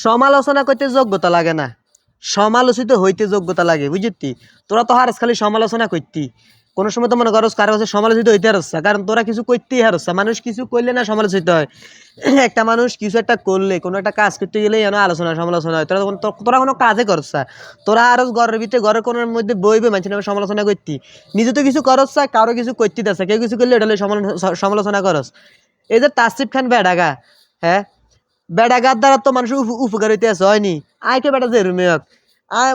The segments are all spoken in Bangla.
সমালোচনা করতে যোগ্যতা লাগে না, সমালোচিত হইতে যোগ্যতা লাগে, বুঝতি? তোরা তো হারস খালি সমালোচনা করতি, কোনো সময় তো মনে করস কারো কাছে সমালোচিত হইতে হারস, কারণ তোরা কিছু করতেই হারস। মানুষ কিছু করলে না সমালোচিত হয়। একটা মানুষ কিছু একটা করলে, কোনো একটা কাজ করতে গেলে যেন আলোচনা সমালোচনা হয়। তোরা কোনো কাজে করস, তোরা আরো ঘরের ভিতরে ঘরের কোনোর মধ্যে বইবে মানুষের নামে সমালোচনা করতি। নিজে তো কিছু করস, কারো কিছু করতে দেস, কেউ কিছু করলে এটা সমালোচনা করস। এই যে তাসিফ খান বেডাগা, হ্যাঁ, বেড়াগার দ্বারা তো মানুষের উপকার হইতে আছে, হয়নি? আইকে বেটা যে রুমে হোক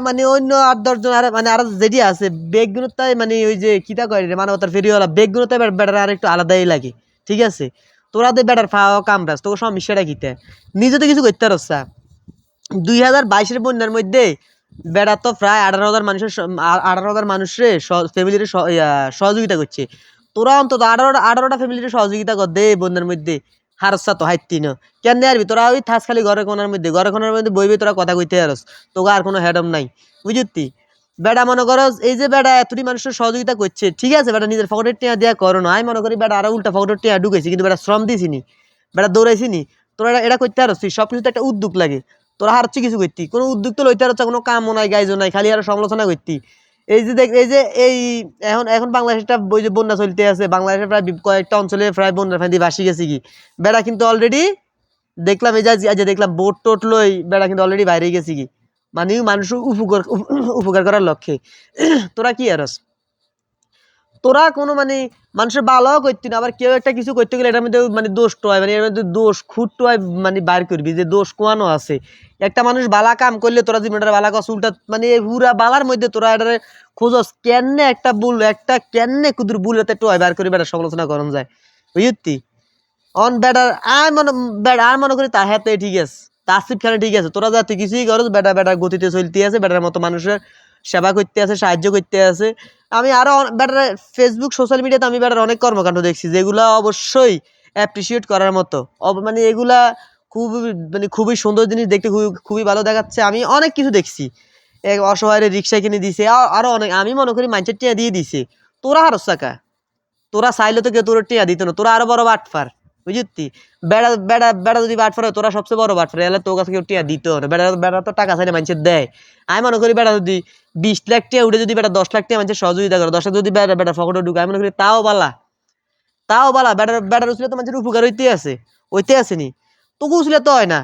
মানে অন্য 8-10 জন আর মানে আর যেটি আছে বেগগুণতায়, মানে ওই যে কিতা কয় রে মানবতার ফেরিওয়ালা বেগগুণতায় বেটার আর একটু আলাদাই লাগে, ঠিক আছে? তোরা তো বেটার ফাওয়া কামরাজ, তোর সমস্যাটা কিতে? নিজে তো কিছু করতে পারছা। 2022-এর বন্যার মধ্যে বেড়া তো প্রায় 18,000 মানুষের 18,000 মানুষের ফ্যামিলির সহযোগিতা করছে। তোরা অন্তত 18টা ফ্যামিলির সহযোগিতা কর দে বন্যার মধ্যে। হারসা তো হাইতি না কেন আরবি তোরা? ওই থাস খালি ঘরের কোনার মধ্যে বইবি, তোরা কথা কইতে হারস, তোকে আর কোনো হেডম নাই, বুঝতি? বেড়া মনে করস এই যে বেড়া এতটি মানুষের সহযোগিতা করছে, ঠিক আছে, বেটা নিজের পকেটের টিয়া দেওয়া করো না। আমি মনে করি বেটা আরো উল্টা পকেটের টিয়া ঢুকেছি, কিন্তু বেটা শ্রম দিছিনি, বেটা দৌড়াইছিনি। তোরা এটা করতে হারস, সব কিছুতে একটা উদ্যোগ লাগে। তোরা হারছি কিছু করতি, কোনো উদ্যোগ তো লইতে হারছ, কোনো কামও নাই গাইজও নাই, খালি আর সমালোচনা করতি। এই যে দেখ, এই যে এখন এখন বাংলাদেশটা ওই যে বন্যা চলতে আছে, বাংলাদেশের প্রায় কয়েকটা অঞ্চলে প্রায় বন্যার ফাঁদি ভাসি গেছে কি বেড়া, কিন্তু অলরেডি দেখলাম এই যে দেখলাম বোট টোট লই বেড়া কিন্তু অলরেডি বাইরে গেছি কি, মানে মানুষ উপকার করার লক্ষ্যে। তোরা কি আরস? তোরা কোনো মানে মানুষের ভালো করতি না, আবার কেউ একটা কিছু করতে গেলে এটার মধ্যে মানে দোষ হয়, মানে এর মধ্যে দোষ খুঁট হয়, মানে বার করবি যে দোষ কোয়ানো আছে। একটা মানুষ বালা কাম করলে তোরা জীবনটা বালা কস, উল্টা মানে পুরা বালার মধ্যে তোরা এটা খোঁজস কেনে একটা ভুল, একটা কেনে কুদুর ভুল হতে টয় বার করে বেটার সমালোচনা করন যায়, বুঝতি? অন বেটার আর মনে করি তা হ্যাঁ ঠিক আছে, তাসিফ খানে ঠিক আছে, তোরা যাতে কিছুই করস বেটা বেটার গতিতে চলতে আছে, বেটার মতো মানুষের সেবা করতে আছে, সাহায্য করতে আছে। আমি আরো বেটার ফেসবুক সোশ্যাল মিডিয়াতে আমি বেটার অনেক কর্মকাণ্ড দেখছি যেগুলা অবশ্যই অ্যাপ্রিসিয়েট করার মতো, মানে এগুলা খুবই মানে খুবই সুন্দর জিনিস দেখতে, খুবই ভালো দেখাচ্ছে। আমি অনেক কিছু দেখছি, এক অসহায়ের রিক্সা কিনে দিছে, আরো অনেক, আমি মনে করি মানুষের টিয়া দিয়ে দিছে। তোরা হারস চাকা, তোরা চাইলে তো কেউ তোর টিয়া দিত না, তোরা আরো বড় বাটফার, বুঝতি? বেড়া বেড়া বেড়া যদি বাটফার হয়, তোরা সবচেয়ে বড় বাটফার, এলে তোর কাছে কেউ টিয়া দিত না। বেড়া বেড়া তো টাকা চাইলে মানুষের দেয়। আমি মনে করি বেড়া যদি 20 লাখ টিয়া উঠে যদি বেড়া 10 লাখ টিয়া মানুষের সহযোগিতা করে, 10 লাখ যদি বেড়া বেড়া ফকটে ঢুকে, আমি মনে করি তাও বালা, তাও বালা। বেড়ার বেড়ার উচলে তো মানুষের উপকার হইতে আছে, ওইতে আসেনি, তোকে উচলে তো হয় না।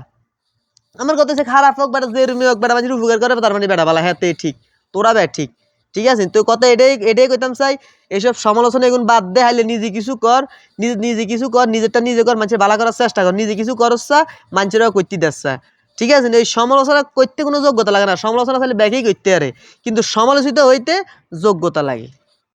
আমার কথা হচ্ছে খারাপ হোক বেটা, যে রুমে হোক বেটা মানুষের উপকার করে, তার মানে বেটা বালা, হ্যাঁ ঠিক, তোরা বেট ঠিক, ঠিক আছে? তো কথা এটাই কইতাম চাই, এসব সমালোচনা এগুলো বাদ দে, হাইলে নিজে কিছু কর, নিজে কিছু কর, নিজেরটা নিজে কর, মানুষের ভালো করার চেষ্টা কর, নিজে কিছু করছা মানুষেরাও করতে দেচ্ছা, ঠিক আছে? এই সমালোচনা করতে কোনো যোগ্যতা লাগে না, সমালোচনা খালি ব্যাকেই করতে পারে, কিন্তু সমালোচিত হইতে যোগ্যতা লাগে।